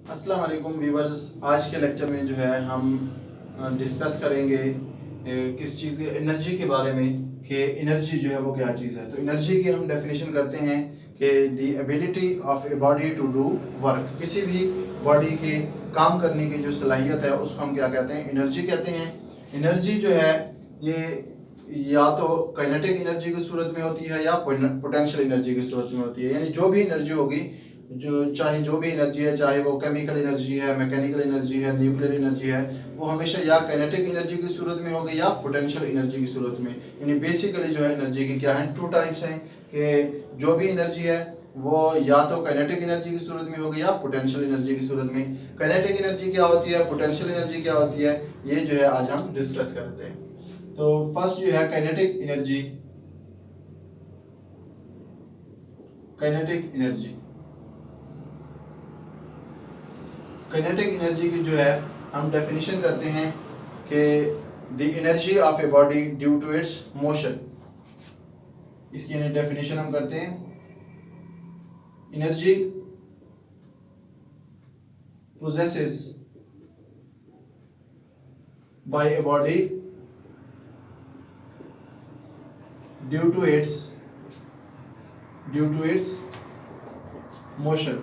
अस्सलाम वालेकुम व्यूवर्स। आज के लेक्चर में जो है हम डिस्कस करेंगे किस चीज़ की एनर्जी के बारे में कि एनर्जी जो है वो क्या चीज़ है। तो एनर्जी की हम डेफिनेशन करते हैं कि the ability of a body to do work. किसी भी बॉडी के काम करने की जो सलाहियत है उसको हम क्या कहते हैं, एनर्जी कहते हैं। एनर्जी जो है ये या तो काइनेटिक एनर्जी की सूरत में होती है या पोटेंशियल एनर्जी की सूरत में होती है। यानी जो भी एनर्जी होगी, जो भी एनर्जी है, चाहे वो केमिकल एनर्जी है, मैकेनिकल एनर्जी है, न्यूक्लियर एनर्जी है, वो हमेशा या काइनेटिक एनर्जी की सूरत में होगी या पोटेंशियल एनर्जी की सूरत में। यानी बेसिकली जो है एनर्जी की क्या है, टू टाइप्स हैं कि जो भी एनर्जी है वो या तो काइनेटिक एनर्जी की सूरत में होगी या पोटेंशियल एनर्जी की सूरत में। काइनेटिक एनर्जी क्या होती है, पोटेंशियल एनर्जी क्या होती है, ये जो है आज हम डिस्कस करते हैं। तो फर्स्ट जो है kinetic energy. Kinetic energy kinetic energy की जो है हम डेफिनेशन करते हैं कि the energy of a body due to its motion. इसकी यानी डेफिनेशन हम करते हैं, energy possesses by a body due to its motion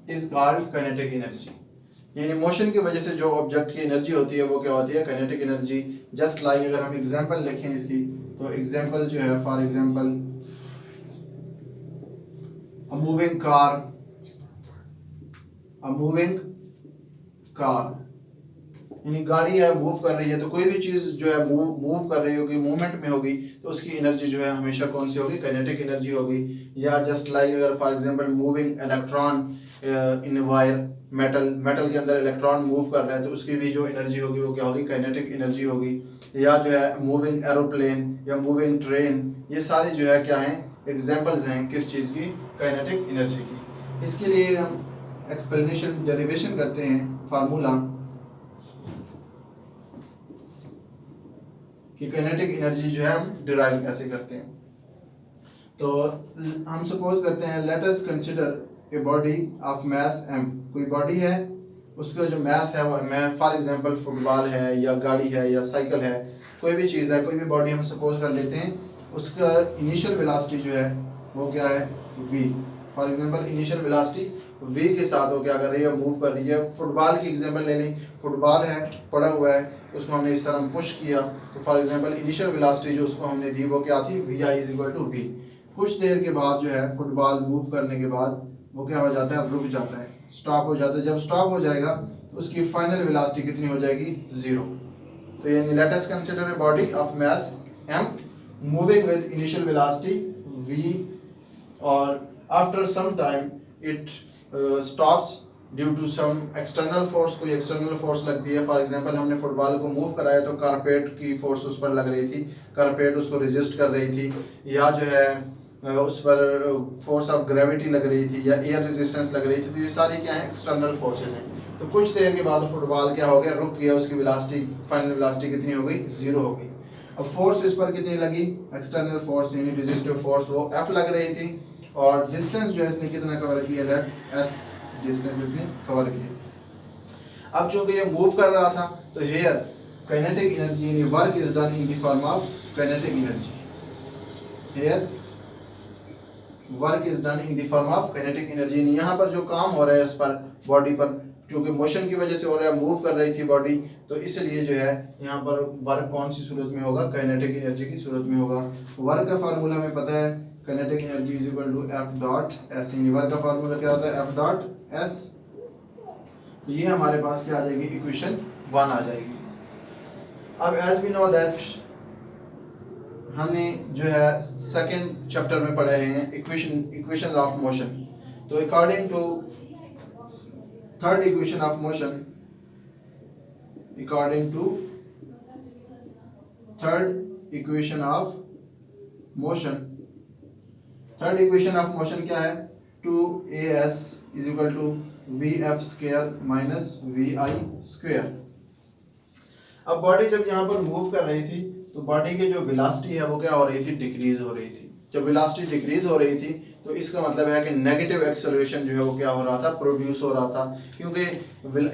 is called kinetic energy। यानी मोशन की वजह से जो ऑब्जेक्ट की एनर्जी होती है वो क्या होती है, काइनेटिक एनर्जी। जस्ट लाइक अगर हम एग्जांपल लिखें इसकी, तो एग्जांपल जो है for example a moving car, यानी गाड़ी है मूव कर रही है। तो कोई भी चीज़ जो है मूव कर रही होगी, मूवमेंट में होगी, तो उसकी एनर्जी जो है हमेशा कौन सी होगी, काइनेटिक एनर्जी होगी। या जस्ट लाइक अगर for example moving electron in wire, metal के अंदर इलेक्ट्रॉन मूव कर रहा है, तो उसकी भी जो एनर्जी होगी वो क्या होगी, काइनेटिक एनर्जी होगी। या जो है मूविंग एरोप्लेन या मूविंग ट्रेन, ये सारी जो है क्या हैं, एग्जाम्पल्स हैं किस चीज़ की, काइनेटिक एनर्जी की। इसके लिए हम एक्सप्लेनेशन डेरिवेशन करते हैं, फार्मूला कि काइनेटिक एनर्जी जो है हम डिराइव कैसे करते हैं। तो हम सपोज करते हैं, late us consider a body of mass m। कोई बॉडी है, उसका जो मास है वो फॉर एग्जांपल फुटबॉल है या गाड़ी है या साइकिल है, कोई भी चीज़ है, कोई भी बॉडी हम सपोज कर लेते हैं। उसका इनिशियल वेलोसिटी जो है वो क्या है, v। For example initial velocity v के साथ वो क्या कर रही है, मूव कर रही है। फुटबॉल की एग्जांपल ले लें, फुटबॉल है, पड़ा हुआ है, उसको हमने इस तरह पुश किया, तो फॉर एग्जांपल इनिशियल वेलोसिटी जो उसको हमने दी वो क्या थी, vi = v। कुछ देर के बाद जो है फुटबॉल मूव करने के बाद वो क्या हो जाता है, रुक जाता है, स्टॉप हो जाता है। जब स्टॉप हो जाएगा तो उसकी फाइनल वेलोसिटी कितनी हो जाएगी, 0। तो यानी let us consider a body of mass m moving with initial velocity v, और after some time it stops due to some external force. कोई एक्सटर्नल फोर्स लगती है, फॉर एग्जांपल हमने फुटबॉल को मूव कराया तो कारपेट की फोर्स उस पर लग रही थी, कारपेट उसको रेजिस्ट कर रही थी, या जो है उस पर फोर्स ऑफ ग्रेविटी लग रही थी, या एयर रेजिस्टेंस लग रही थी। तो ये सारी क्या है, एक्सटर्नल फोर्सेज हैं। तो कुछ देर के बाद फुटबॉल क्या हो गया, रुक गया, उसकी वेलोसिटी, फाइनल वेलोसिटी कितनी हो गई, 0 हो गई। अब फोर्स इस पर कितनी लगी, एक्सटर्नल फोर्स यानी रेजिस्टिव फोर्स, वो F लग रही थी, और डिस्टेंस जो है इसने कितना कवर किया, लेट S डिस्टेंस इसने कवर किया। अब चूंकि ये मूव कर रहा था, तो हेयर काइनेटिक एनर्जी यानी work is done in the form of kinetic energy. Here work is done in the form of kinetic energy. यहाँ पर जो काम हो रहा है इस पर, बॉडी पर, क्योंकि मोशन की वजह से हो रहा है, मूव कर रही थी बॉडी, तो इसलिए जो है यहाँ पर वर्क कौन सी सूरत में होगा, काइनेटिक एनर्जी की सूरत में होगा। वर्क का फार्मूला हमें पता है, kinetic energy is equal to F.S। Work का फार्मूला क्या होता है, F.S। तो ये हमारे पास क्या आ जाएगी, इक्वेशन 1 आ जाएगी। अब एज वी नो दैट हमने जो है सेकंड चैप्टर में पढ़े हैं इक्वेशन ऑफ मोशन। तो according to third equation of motion, according to third equation of motion, third equation of motion क्या है, 2as is equal to vf² minus vi²। अब बॉडी जब यहाँ पर मूव कर रही थी, तो बॉडी की जो वेलोसिटी है वो क्या हो रही थी, डिक्रीज हो रही थी। जब वेलोसिटी डिक्रीज हो रही थी तो इसका मतलब है कि नेगेटिव एक्सेलरेशन जो है वो क्या हो रहा था, प्रोड्यूस हो रहा था, क्योंकि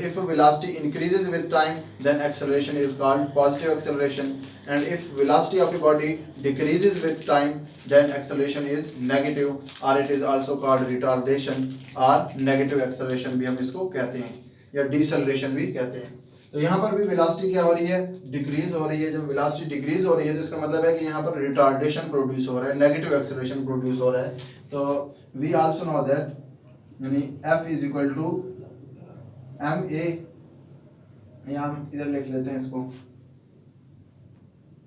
if velocity increases with time then acceleration is called positive acceleration, and if velocity of a body decreases with time then acceleration is negative, और it is also called retardation और नेगेटिव एक्सेलरेशन भी हम इसको कहते हैं, या deceleration भी कहते हैं। तो यहाँ पर भी वेलोसिटी क्या हो रही है, डिक्रीज हो रही है। जब वेलोसिटी डिक्रीज हो रही है तो इसका मतलब है कि यहाँ पर रिटार्डेशन प्रोड्यूस हो रहा है, नेगेटिव एक्सेलरेशन प्रोड्यूस हो रहा है। तो वी आल्सो नो दैट यानी F is equal to m a, यहाँ हम इधर लिख लेते हैं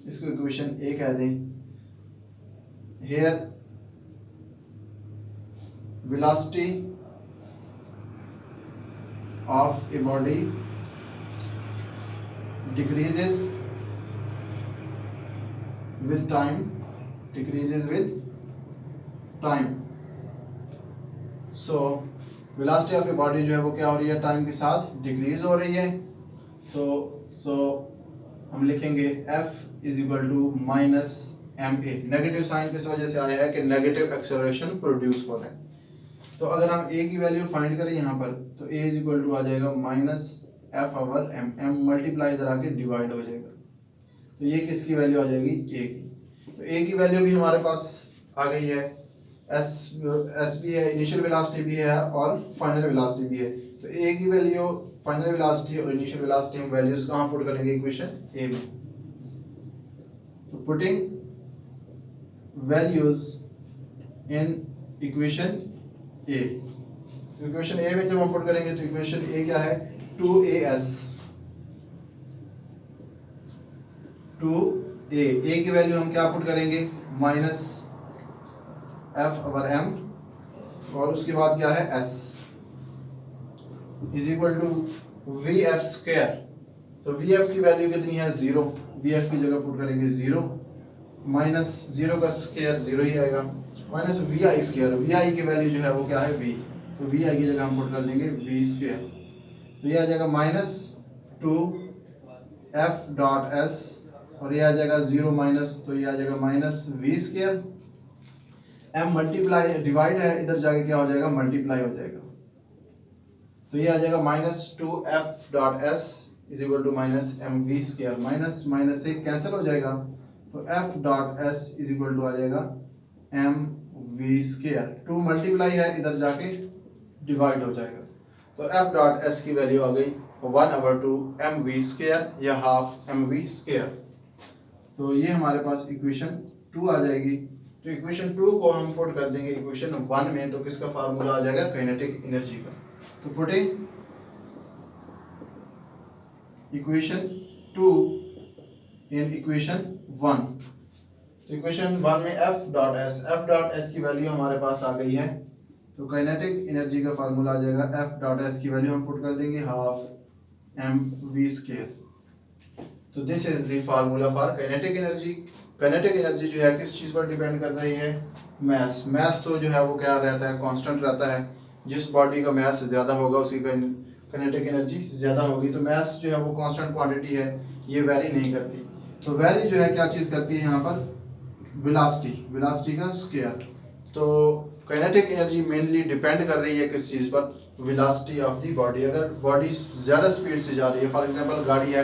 इसको इक्वेशन ए कह दें। Here velocity of a body decreases with time, so velocity of a body जो है वो क्या हो रही है, टाइम के साथ डिक्रीज हो रही है। तो हम लिखेंगे F is equal to minus m a, negative sign किस वजह से आया है कि नेगेटिव एक्सेलरेशन प्रोड्यूस हो रहा है। तो अगर हम ए की वैल्यू फाइंड करें यहाँ पर तो ए इज इक्वल टू आ जाएगा minus f over m, m multiply इधर आके डिवाइड हो जाएगा, तो ये किसकी वैल्यू आ जाएगी, ए की। तो ए की वैल्यू भी हमारे पास आ गई है, एस भी है, इनिशियल वेलोसिटी भी है और फाइनल वेलोसिटी भी है। तो ए की वैल्यू, फाइनल वेलोसिटी और इनिशियल वेलोसिटी हम वैल्यूज कहाँ पुट करेंगे, इक्वेशन ए में। तो पुटिंग वैल्यूज इन इक्वेशन ए, तो इक्वेशन ए में जब हम पुट करेंगे तो इक्वेशन ए क्या है, 2as, 2a, a की वैल्यू हम क्या पुट करेंगे, माइनस एफ ओवर एम, और उसके बाद क्या है s is equal to v f square. तो वी एफ की वैल्यू कितनी है, 0, वी एफ की जगह पुट करेंगे 0, माइनस 0 का स्क्वायर 0 ही आएगा, minus V I square, V I की वैल्यू जो है वो क्या है, v, तो वी आई की जगह हम पुट कर देंगे वी स्क्वायर। तो ये आ जाएगा माइनस 2 एफ डॉट एस, और ये आ जाएगा 0 माइनस, तो ये आ जाएगा minus v square, m multiply divide है, इधर जाके क्या हो जाएगा, मल्टीप्लाई हो जाएगा, तो ये आ जाएगा minus 2 F dot S is equal to minus M V square, minus minus से कैंसिल हो जाएगा, तो F dot S is equal to आ जाएगा एम वी स्क्वायर, 2 मल्टीप्लाई है, इधर जाके डिवाइड हो जाएगा, तो f डॉट s की वैल्यू आ गई 1/2 mv स्क्वायर या हाफ mv स्क्वायर। तो ये हमारे पास इक्वेशन 2 आ जाएगी। तो इक्वेशन 2 को हम पुट कर देंगे इक्वेशन 1 में, तो किसका फार्मूला आ जाएगा, काइनेटिक एनर्जी का। तो पुटिंग इक्वेशन 2 इन इक्वेशन 1, तो इक्वेशन 1 में f डॉट s की वैल्यू हमारे पास आ गई है, तो काइनेटिक एनर्जी का फार्मूला आ जाएगा F डॉट एस की वैल्यू हम पुट कर देंगे हाफ एम वी स्क्वायर। तो this is the formula for kinetic energy. Kinetic energy जो है किस चीज़ पर डिपेंड कर रही है, मैस। मैस तो जो है वो क्या रहता है, कांस्टेंट रहता है, जिस बॉडी का मैस ज़्यादा होगा उसकी काइनेटिक एनर्जी ज़्यादा होगी। तो मैस जो है वो कांस्टेंट क्वांटिटी है, ये वेरी नहीं करती। तो वेरी जो है क्या चीज़ करती है यहाँ पर, वेलोसिटी का स्क्वायर। तो काइनेटिक एनर्जी मेनली डिपेंड कर रही है किस चीज़ पर, वेलोसिटी ऑफ द बॉडी। अगर बॉडी ज़्यादा स्पीड से जा रही है, फॉर एग्जांपल गाड़ी है,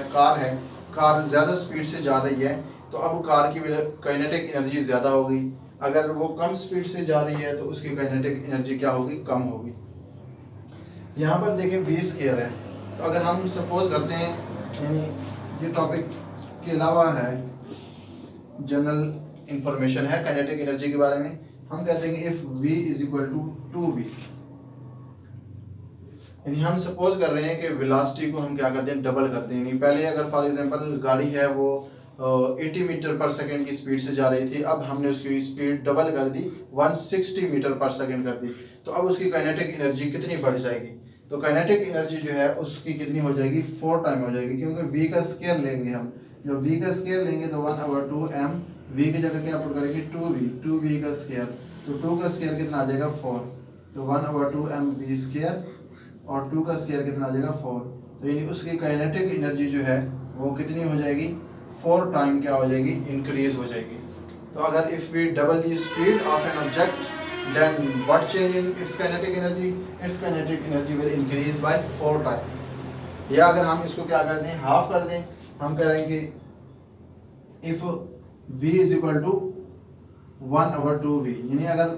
कार ज़्यादा स्पीड से जा रही है, तो अब कार की काइनेटिक एनर्जी ज़्यादा होगी। अगर वो कम स्पीड से जा रही है तो उसकी काइनेटिक एनर्जी क्या होगी, कम होगी। यहाँ पर देखें वी स्क्वायर है, तो अगर हम सपोज करते हैं, यानी ये टॉपिक के अलावा है, जनरल इंफॉर्मेशन है काइनेटिक एनर्जी के बारे में, हम कहते हैं कि if v is equal to 2v, यानी हम सपोज कर रहे हैं कि वेलोसिटी को हम क्या करते हैं, डबल करते हैं। पहले अगर फॉर एग्जांपल गाड़ी है वो 80 मीटर पर सेकंड की स्पीड से जा रही थी, अब हमने उसकी स्पीड डबल कर दी, 160 मीटर पर सेकंड कर दी, तो अब उसकी काइनेटिक एनर्जी कितनी बढ़ जाएगी, तो काइनेटिक एनर्जी जो है उसकी कितनी हो जाएगी, 4 टाइम हो जाएगी, क्योंकि v का स्क्वायर लेंगे हम। जब v का स्क्वायर लेंगे तो 1/2 m, v की जगह क्या पुट करेंगे 2v का स्क्वायर, तो 2 का स्क्वायर कितना आ जाएगा 4, तो 1/2 m v स्क्वायर, और 2 का स्क्वायर कितना आ जाएगा 4, तो यानी उसकी काइनेटिक एनर्जी जो है वो कितनी हो जाएगी, 4 टाइम क्या हो जाएगी, इंक्रीज हो जाएगी। तो अगर if we double the speed of an object then what change in its kinetic energy? Its kinetic energy will increase by 4 time. या अगर हम इसको क्या कर दें, हाफ कर दें, हम कहेंगे if v is equal to 1/2v, यानी अगर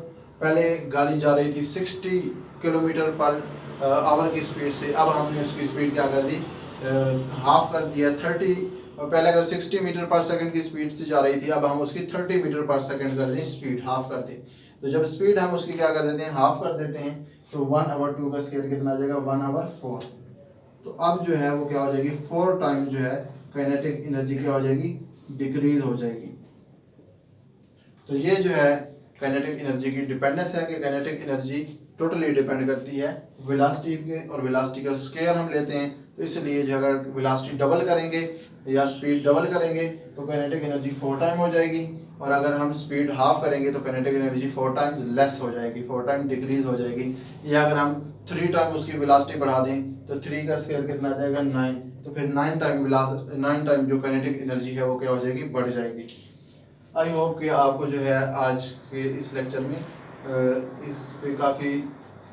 पहले गाड़ी जा रही थी 60 किलोमीटर पर आवर की स्पीड से, अब हमने उसकी स्पीड क्या कर दी, हाफ कर दिया 30। पहले अगर 60 मीटर पर सेकंड की स्पीड से जा रही थी, अब हम उसकी 30 मीटर पर सेकंड कर दें, स्पीड हाफ कर दें। तो जब स्पीड हम उसकी क्या कर देते हैं, हाफ कर देते हैं, तो 1/2 का स्केयर कितना आ जाएगा, 1/4। तो अब जो है वो क्या हो जाएगी, 4 टाइम जो है काइनेटिक एनर्जी क्या हो जाएगी, डिक्रीज हो जाएगी। तो ये जो है काइनेटिक एनर्जी की डिपेंडेंस है कि काइनेटिक एनर्जी टोटली डिपेंड करती है वेलोसिटी के, और वेलोसिटी का स्केयर हम लेते हैं। तो इसलिए जो अगर वेलोसिटी डबल करेंगे या स्पीड डबल करेंगे तो काइनेटिक एनर्जी 4 टाइम हो जाएगी, और अगर हम स्पीड हाफ करेंगे तो काइनेटिक एनर्जी 4 टाइम्स लेस हो जाएगी, 4 टाइम डिक्रीज हो जाएगी। या अगर हम 3 टाइम उसकी वेलोसिटी बढ़ा दें तो 3 का स्केयर कितना आ जाएगा, 9। तो फिर 9 टाइम जो काइनेटिक एनर्जी है वो क्या हो जाएगी, बढ़ जाएगी। आई होप कि आपको जो है आज के इस लेक्चर में इस पे काफ़ी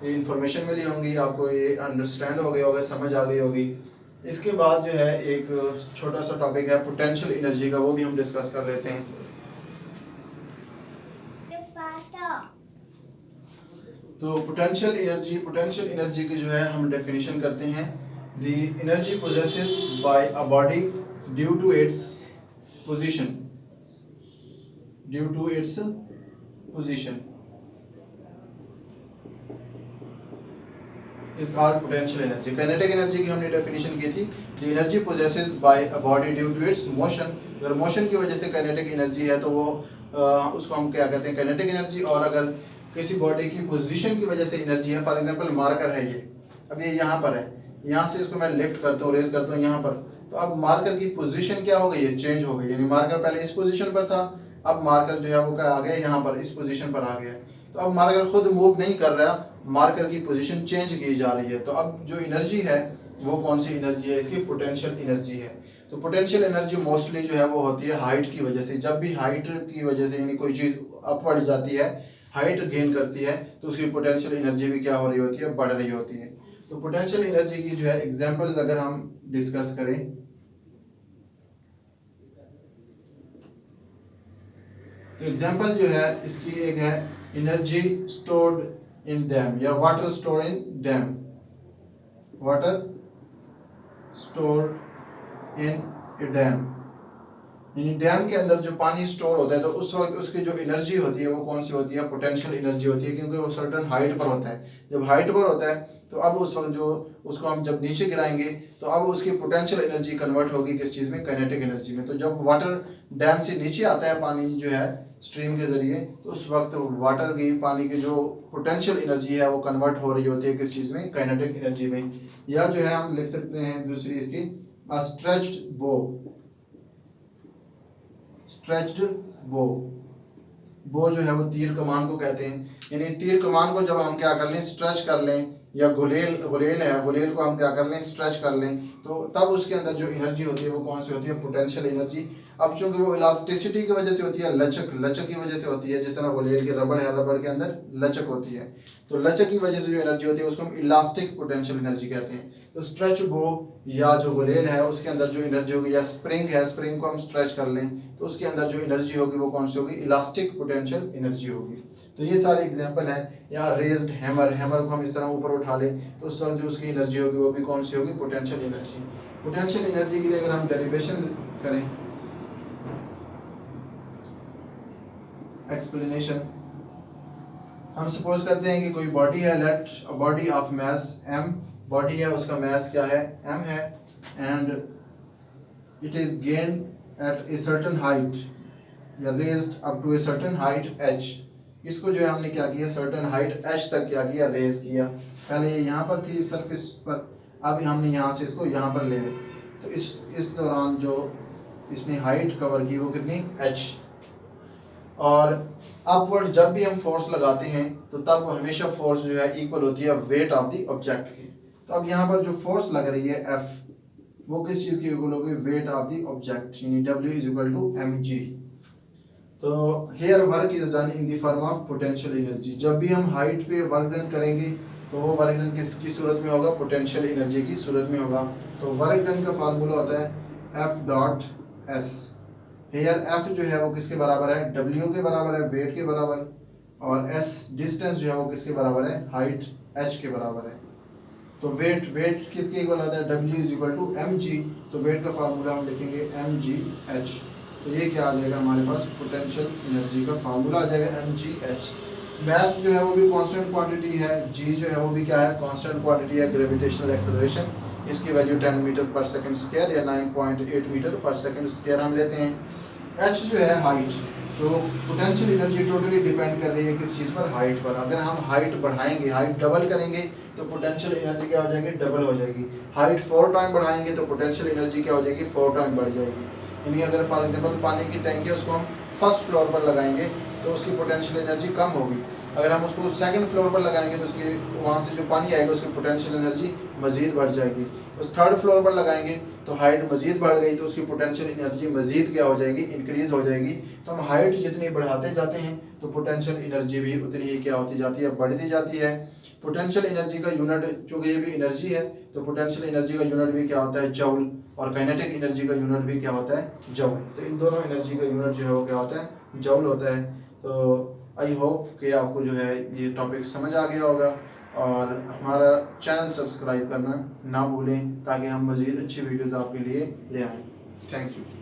इंफॉर्मेशन मिली होंगी, आपको ये अंडरस्टैंड हो गया होगा, समझ आ गई होगी। इसके बाद जो है एक छोटा सा टॉपिक है पोटेंशियल एनर्जी का, वो भी हम डिस्कस कर लेते हैं। तो पोटेंशियल एनर्जी की जो है हम डेफिनेशन करते हैं, the energy possesses by a body due to its position is called potential energy. Kinetic energy की हमने डेफिनेशन की थी, the energy possesses by a body due to its motion. अगर मोशन की वजह से काइनेटिक एनर्जी है तो वो उसको हम क्या कहते हैं, काइनेटिक एनर्जी। और अगर किसी बॉडी की पोजीशन की वजह से एनर्जी है, फॉर एग्जांपल मार्कर है ये, अब ये यहाँ पर है, यहाँ से इसको मैं लिफ्ट करता हूँ, रेज करता हूँ यहाँ पर, तो अब मार्कर की पोजीशन क्या हो गई है, चेंज हो गई। यानी मार्कर पहले इस पोजीशन पर था, अब मार्कर जो है वो क्या आ गया, यहाँ पर इस पोजीशन पर आ गया। तो अब मार्कर खुद मूव नहीं कर रहा, मार्कर की पोजीशन चेंज की जा रही है। तो अब जो एनर्जी है वो कौन सी एनर्जी है, इसकी पोटेंशियल एनर्जी है। तो पोटेंशियल एनर्जी मोस्टली जो है वो होती है हाइट की वजह से। जब भी हाइट की वजह से यानी कोई चीज़ अपवर्ड जाती है, हाइट गेन करती है, तो उसकी पोटेंशियल एनर्जी भी क्या हो रही होती है, बढ़ रही होती है। तो पोटेंशियल एनर्जी की जो है एग्जांपल्स अगर हम डिस्कस करें, तो एग्जांपल जो है इसकी एक है एनर्जी स्टोर्ड इन डैम, या water store in dam, water stored in A dam. यानी डैम के अंदर जो पानी स्टोर होता है तो उस वक्त उसकी जो एनर्जी होती है वो कौन सी होती है, पोटेंशियल एनर्जी होती है, क्योंकि वो सर्टेन हाइट पर होता है। जब हाइट पर होता है तो अब उस वक्त जो उसको हम जब नीचे गिराएंगे तो अब उसकी पोटेंशियल एनर्जी कन्वर्ट होगी किस चीज़ में, काइनेटिक एनर्जी में। तो जब वाटर डैम से नीचे आता है पानी जो है स्ट्रीम के ज़रिए, तो उस वक्त वाटर की, पानी की जो पोटेंशियल एनर्जी है वो कन्वर्ट हो रही होती है किस चीज़ में, काइनेटिक एनर्जी में। या जो है हम लिख सकते हैं दूसरी इसकी, अ स्ट्रेच्ड बो, स्ट्रेच्ड बो, बो जो है वो तीर कमान को कहते हैं। यानी तीर कमान को जब हम क्या कर लें, स्ट्रेच कर लें, या गुलेल है, गुलेल को हम क्या कर लें, स्ट्रेच कर लें, तो तब उसके अंदर जो एनर्जी होती है वो कौन सी होती है, पोटेंशियल एनर्जी। अब चूंकि वो इलास्टिसिटी की वजह से होती है, लचक की वजह से होती है, जिस तरह गुलेल की रबड़ है, रबड़ के अंदर लचक होती है, तो लचक की वजह से जो एनर्जी होती है उसको हम इलास्टिक पोटेंशियल एनर्जी कहते हैं। तो स्ट्रेच बो या जो गुलेल है उसके अंदर जो एनर्जी होगी, या स्प्रिंग है, स्प्रिंग को हम स्ट्रेच कर लें तो उसके अंदर जो एनर्जी होगी वो कौन सी होगी, इलास्टिक पोटेंशियल एनर्जी होगी। तो ये सारे एग्जांपल हैं। या रेज्ड हैमर, हैमर को हम इस तरह ऊपर उठा लें तो उस वक्त जो उसकी एनर्जी होगी वो भी कौन सी होगी, पोटेंशियल एनर्जी। पोटेंशियल एनर्जी के लिए अगर हम डेरिवेशन करें, एक्सप्लेनेशन, हम सपोज करते हैं कि कोई बॉडी है, let a body of mass m, body है उसका मास क्या है, m है, and it is gain at a certain height, या raised up to a certain height h। इसको जो है हमने क्या किया, सर्टेन हाइट h तक क्या किया, रेज किया। पहले ये यहाँ पर थी सरफेस पर, अब हमने यहाँ से इसको यहाँ पर ले गए, तो इस दौरान जो इसने हाइट कवर की वो कितनी, h। और अपवर्ड जब भी हम फोर्स लगाते हैं तो तब हमेशा फोर्स जो है इक्वल होती है वेट ऑफ द ऑब्जेक्ट की। तो अब यहाँ पर जो फोर्स लग रही है F, वो किस चीज़ की इक्वल होगी, वेट ऑफ द ऑब्जेक्ट, यानी W is equal to mg। तो here work is done in the form of potential energy. जब भी हम हाइट पे वर्क डन करेंगे तो वो वर्क डन किसकी सूरत में होगा, पोटेंशियल एनर्जी की सूरत में होगा। तो वर्क डन का फार्मूला होता है F dot S. Here F जो है वो किसके बराबर है, डब्ल्यू के बराबर है, वेट के बराबर, और एस डिस्टेंस जो है वो किसके बराबर है, हाइट एच के बराबर है। तो वेट किसके इक्वल होता है, W is equal to m g. तो वेट का फार्मूला हम लिखेंगे एम जी एच। तो ये क्या आ जाएगा हमारे पास, पोटेंशियल एनर्जी का फार्मूला आ जाएगा एम जी एच। मैस जो है वो भी कांस्टेंट क्वांटिटी है, जी जो है वो भी क्या है, कांस्टेंट क्वांटिटी है। ग्रेविटेशनल एक्सेलरेशन इसकी वैल्यू 10 मीटर पर सेकंड स्क्वायर या 9.8 मीटर पर सेकंड स्क्वायर हम लेते हैं। एच जो है हाइट, तो पोटेंशियल एनर्जी टोटली डिपेंड कर रही है किस चीज़ पर, हाइट पर। अगर हम हाइट बढ़ाएंगे, हाइट डबल करेंगे तो पोटेंशियल एनर्जी क्या हो जाएगी, डबल हो जाएगी। हाइट 4 टाइम बढ़ाएंगे तो पोटेंशियल एनर्जी क्या हो जाएगी, 4 टाइम बढ़ जाएगी। यानी अगर फॉर एग्जांपल पानी की टैंकी है उसको हम फर्स्ट फ्लोर पर लगाएंगे तो उसकी पोटेंशियल एनर्जी कम होगी। अगर हम उसको सेकंड फ्लोर पर लगाएंगे तो उसकी वहाँ से जो पानी आएगा उसकी पोटेंशियल एनर्जी मज़ीद बढ़ जाएगी। उस थर्ड फ्लोर पर लगाएंगे तो हाइट मज़ीद बढ़ गई तो उसकी पोटेंशियल एनर्जी मज़ीद क्या हो जाएगी, इंक्रीज़ हो जाएगी। तो हम हाइट जितनी बढ़ाते जाते हैं तो पोटेंशियल एनर्जी भी उतनी ही क्या होती जाती है, बढ़ती जाती है। पोटेंशियल एनर्जी का यूनिट, चूँकि ये भी एनर्जी है तो पोटेंशियल एनर्जी का यूनिट भी क्या होता है, जूल, और काइनेटिक एनर्जी का यूनिट भी क्या होता है, जूल। तो इन दोनों एनर्जी का यूनिट जो है वो क्या होता है, जूल होता है। तो आई होप कि आपको जो है ये टॉपिक समझ आ गया होगा, और हमारा चैनल सब्सक्राइब करना ना भूलें ताकि हम मज़ीद अच्छी वीडियोज़ आपके लिए ले आएँ। Thank you.